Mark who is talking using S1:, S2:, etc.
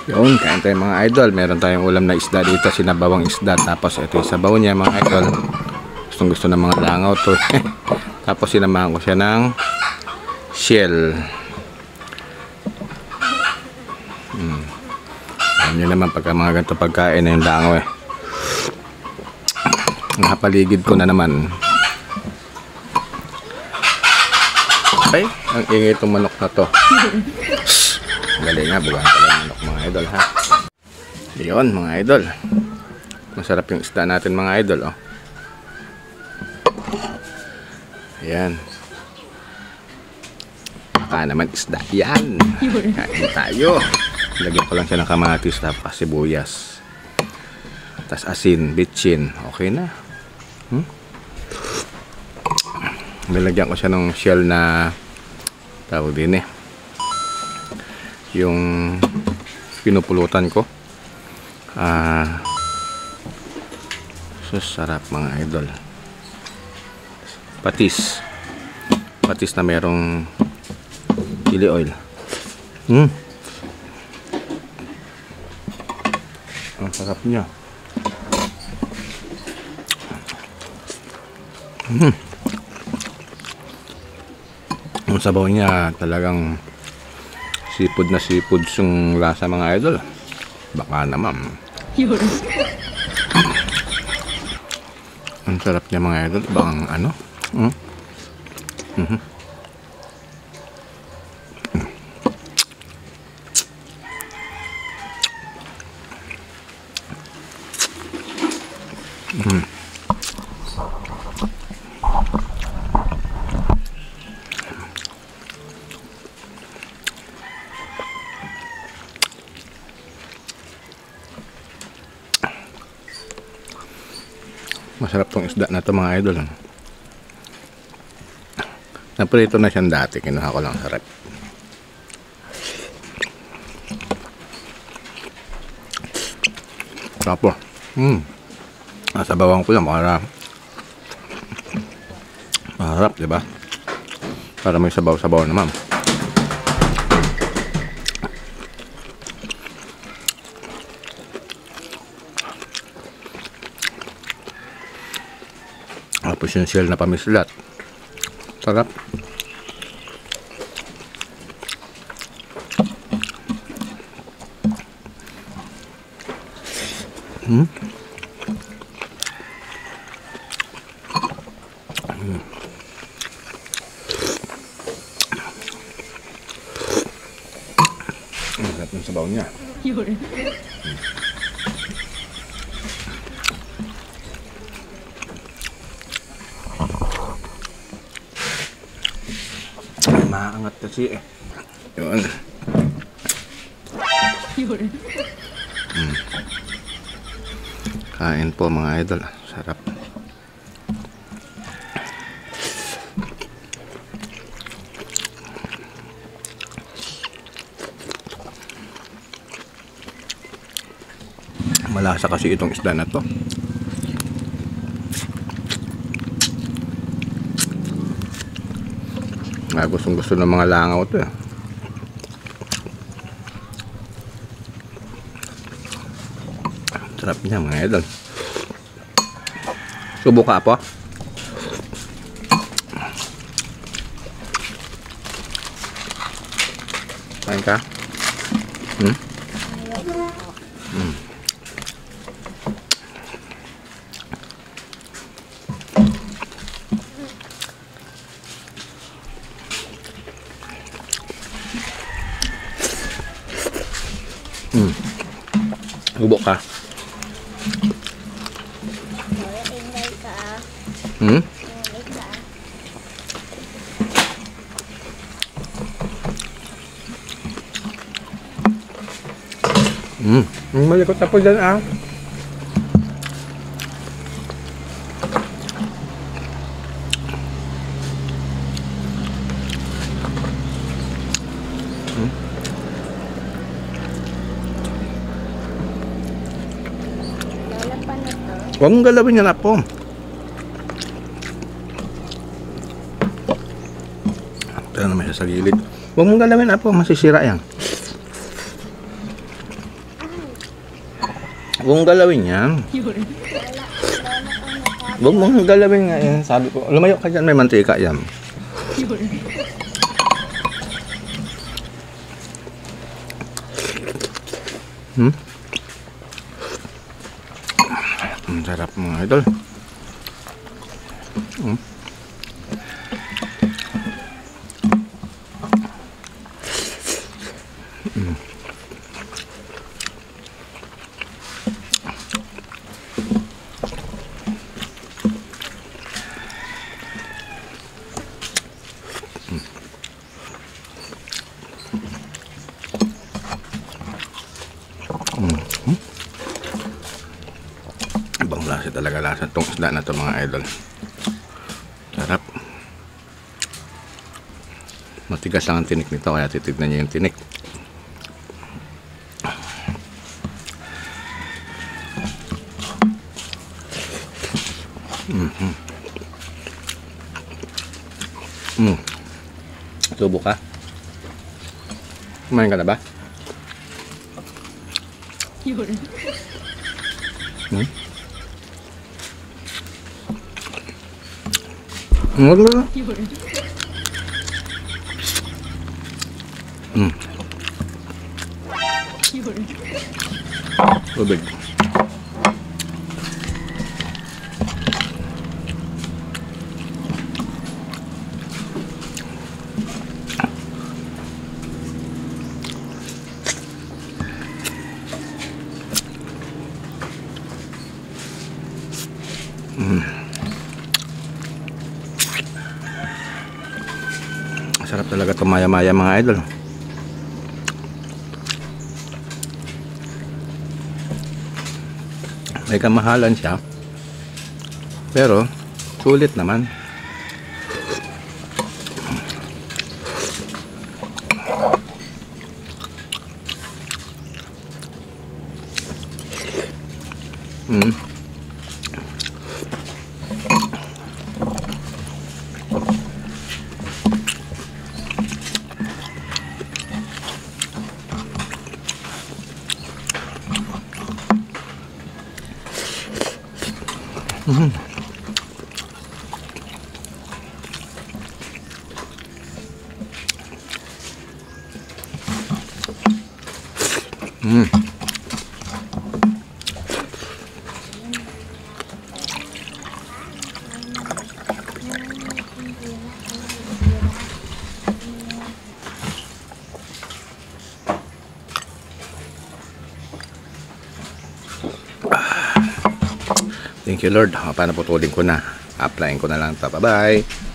S1: Yun, kain tayo mga idol. Meron tayong ulam na isda dito, sinabawang isda. Tapos ito yung sabaw niya mga idol. Gustong gusto ng mga langaw to. Tapos sinamahan ko siya ng shell. Alam nyo naman pagka mga ganito pagkain na yung langaw eh. Nakapaligid ko na naman. Ay, ang ingay itong manok na to. Galing nga, buwan pala yung manok mga idol ha. Yun mga idol. Masarap yung isda natin mga idol oh. Ayan. Baka naman isda yan. Kain tayo. Lagyan ko lang siya ng kamatis tapos sibuyas. Tapos asin, bitchin. Okay na. Nilagyan ko siya ng shell na tawag din eh. Yung pinupulutan ko. Sarap mga idol. Patis na merong chili oil. Ang sarap niya. Ang sabaw niya talagang seafood na seafood yung lasa mga idol. Baka naman. Ang sarap niya mga idol. Bang ano? Masarap tong isda na to mga idol. Naprito na siyang dati. Kinuha ko lang sa rep. Tapos nasabawan ko lang para masarap diba? Para may sabaw-sabaw naman. Tapos yung shell na pamislat. Sarap. Masarap yung sabaw niya. Maangat kasi eh. Yun. Kain po mga idol. Sarap. Malasa kasi itong isda na to. Gustong gusto ng mga langaw to eh. Sarap niya mga idol. Subo ka po. Kain ka? Subo ka. Malikot na po dyan ah. Huwag mong galawin yan po. Ito naman siya sa gilid. Huwag mong galawin po, masisira yan. Huwag mong galawin yan. Huwag mong galawin nga yan. Sabi ko, lumayo ka dyan, may mantika yan. Ang sarap mga idol. Ibang lasa talaga, lasa tong isda na to mga idol. Sarap. Matigas lang ang tinik nito, kaya titignan nyo yung tinik. Subo ka? Kumain ka na ba? Huwag na. Tubig. Sarap talaga ito maya-maya mga idol. May kamahalan siya, pero sulit naman. Thank you Lord. Paano putulin ko na? Applyin ko na lang ito. Bye bye.